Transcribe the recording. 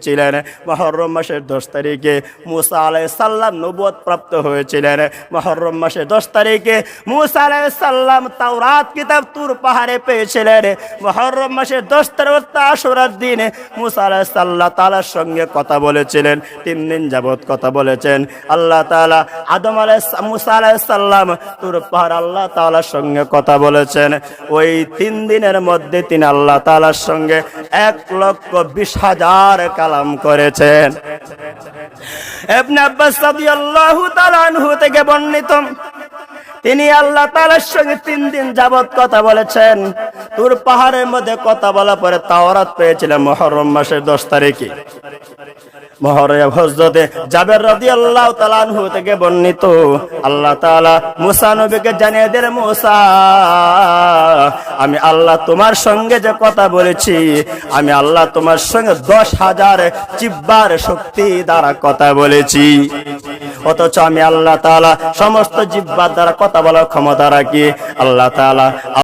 ছিলেন মুহররম মাসের 10 তারিখে মুসা আলাইহিস সালাম নবুয়ত প্রাপ্ত হয়েছিলেন। মুহররম মাসের 10 তারিখে মুসা আলাইহিস সালাম তাওরাত কিতাব তুর পাহাড়ে পেয়েছিলেন। মুহররম মাসের 10 তারিখ আশুরার দিনে মুসা আলাইহিস সালাম আল্লাহ তাআলার সঙ্গে কথা বলেছিলেন। 3 দিন যাবত কথা বলেছেন আল্লাহ তাআলা। আদম আলাইহিস মুসা আলাইহিস সালাম তুর পাহাড় আল্লাহ তাআলার সঙ্গে কথা বলেছেন। ওই 3 দিনের মধ্যে তিনি আল্লাহ তাআলার সঙ্গে 1,20,000 কালাম করেছেন। ইবনে আব্বাস রাদিয়াল্লাহু তাআলা আনহু থেকে বর্ণিত, তিনি আল্লাহ তাআলার সঙ্গে 3 দিন যাবত কথা বলেছেন। তুর পাহাড়ের মধ্যে কথা বলার পরে তাওরাত পেয়েছিলেন মুহররম মাসের 10 তারিখে। মুহররম হযরতে জাবের রাদিয়াল্লাহু তাআলা আনহু থেকে বর্ণিত, আল্লাহ তাআলা মুসা নবীকে জানিয়ে দেন, মুসা আমি আল্লাহ তোমার সঙ্গে যে কথা বলেছি, আমি আল্লাহ তোমার সঙ্গে 10,000 জিহ্বার শক্তি দ্বারা কথা বলেছি। অথচ আমি আল্লাহ তাআলা সমস্ত জিহ্বার দ্বারা কথা বলার ক্ষমতা রাখি। আল্লাহ তাআলা